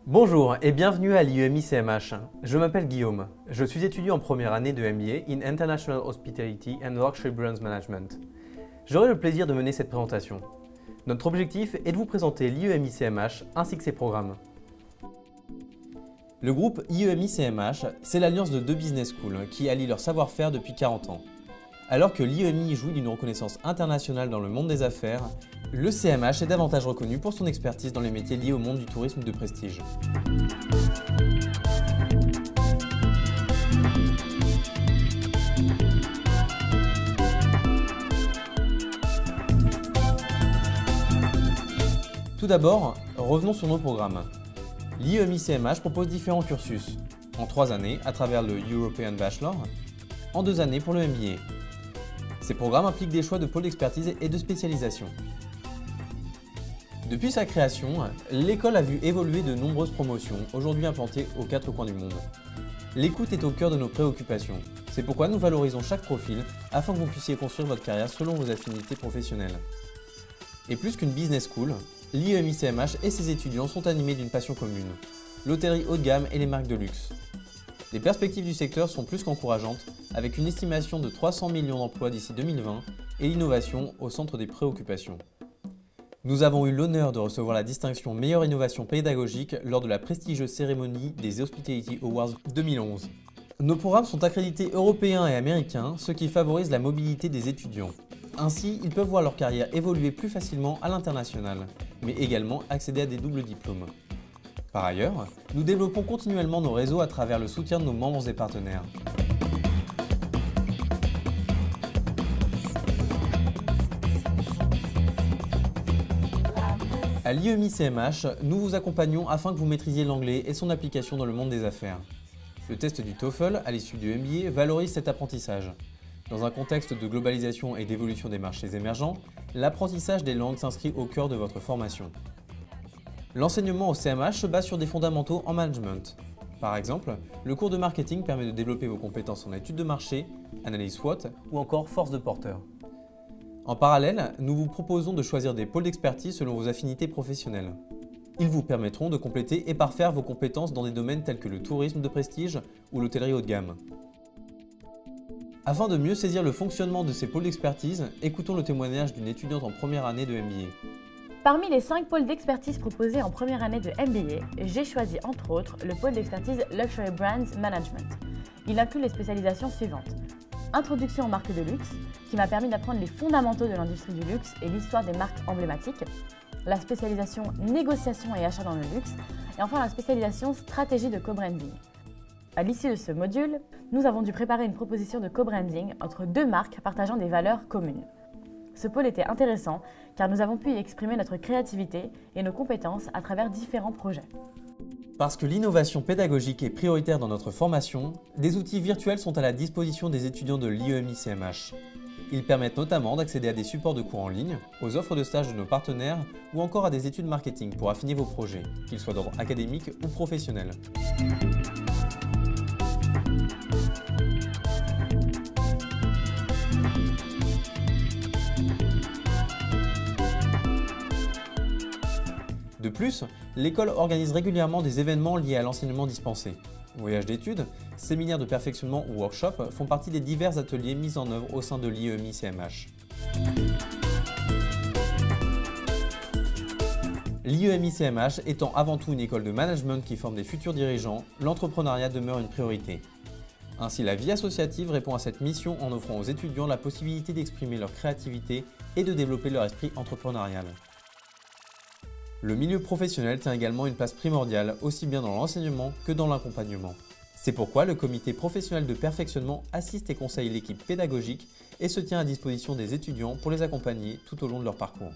Bonjour et bienvenue à l'IEMI CMH. Je m'appelle Guillaume. Je suis étudiant en première année de MBA in International Hospitality and Luxury Brands Management. J'aurai le plaisir de mener cette présentation. Notre objectif est de vous présenter l'IEMI CMH ainsi que ses programmes. Le groupe IEMI CMH, c'est l'alliance de deux business schools qui allient leur savoir-faire depuis 40 ans. Alors que l'IEMI jouit d'une reconnaissance internationale dans le monde des affaires, le CMH est davantage reconnu pour son expertise dans les métiers liés au monde du tourisme de prestige. Tout d'abord, revenons sur nos programmes. L'IEMI CMH propose différents cursus, en 3 années à travers le European Bachelor, en 2 années pour le MBA. Ces programmes impliquent des choix de pôle d'expertise et de spécialisation. Depuis sa création, l'école a vu évoluer de nombreuses promotions, aujourd'hui implantées aux 4 coins du monde. L'écoute est au cœur de nos préoccupations. C'est pourquoi nous valorisons chaque profil afin que vous puissiez construire votre carrière selon vos affinités professionnelles. Et plus qu'une business school, l'IEMI CMH et ses étudiants sont animés d'une passion commune, l'hôtellerie haut de gamme et les marques de luxe. Les perspectives du secteur sont plus qu'encourageantes, avec une estimation de 300 millions d'emplois d'ici 2020 et l'innovation au centre des préoccupations. Nous avons eu l'honneur de recevoir la distinction Meilleure innovation pédagogique lors de la prestigieuse cérémonie des Hospitality Awards 2011. Nos programmes sont accrédités européens et américains, ce qui favorise la mobilité des étudiants. Ainsi, ils peuvent voir leur carrière évoluer plus facilement à l'international, mais également accéder à des doubles diplômes. Par ailleurs, nous développons continuellement nos réseaux à travers le soutien de nos membres et partenaires. À l'IEMI CMH, nous vous accompagnons afin que vous maîtrisiez l'anglais et son application dans le monde des affaires. Le test du TOEFL à l'issue du MBA valorise cet apprentissage. Dans un contexte de globalisation et d'évolution des marchés émergents, l'apprentissage des langues s'inscrit au cœur de votre formation. L'enseignement au CMH se base sur des fondamentaux en management. Par exemple, le cours de marketing permet de développer vos compétences en études de marché, analyse SWOT ou encore force de porteur. En parallèle, nous vous proposons de choisir des pôles d'expertise selon vos affinités professionnelles. Ils vous permettront de compléter et parfaire vos compétences dans des domaines tels que le tourisme de prestige ou l'hôtellerie haut de gamme. Afin de mieux saisir le fonctionnement de ces pôles d'expertise, écoutons le témoignage d'une étudiante en première année de MBA. Parmi les 5 pôles d'expertise proposés en première année de MBA, j'ai choisi entre autres le pôle d'expertise Luxury Brands Management. Il inclut les spécialisations suivantes. Introduction aux marques de luxe, qui m'a permis d'apprendre les fondamentaux de l'industrie du luxe et l'histoire des marques emblématiques. La spécialisation négociation et achat dans le luxe. Et enfin la spécialisation stratégie de co-branding. À l'issue de ce module, nous avons dû préparer une proposition de co-branding entre 2 marques partageant des valeurs communes. Ce pôle était intéressant car nous avons pu y exprimer notre créativité et nos compétences à travers différents projets. Parce que l'innovation pédagogique est prioritaire dans notre formation, des outils virtuels sont à la disposition des étudiants de l'IEMI CMH. Ils permettent notamment d'accéder à des supports de cours en ligne, aux offres de stage de nos partenaires ou encore à des études marketing pour affiner vos projets, qu'ils soient d'ordre académique ou professionnel. De plus, l'école organise régulièrement des événements liés à l'enseignement dispensé. Voyages d'études, séminaires de perfectionnement ou workshops font partie des divers ateliers mis en œuvre au sein de l'IEMI CMH. L'IEMI CMH étant avant tout une école de management qui forme des futurs dirigeants, l'entrepreneuriat demeure une priorité. Ainsi, la vie associative répond à cette mission en offrant aux étudiants la possibilité d'exprimer leur créativité et de développer leur esprit entrepreneurial. Le milieu professionnel tient également une place primordiale, aussi bien dans l'enseignement que dans l'accompagnement. C'est pourquoi le comité professionnel de perfectionnement assiste et conseille l'équipe pédagogique et se tient à disposition des étudiants pour les accompagner tout au long de leur parcours.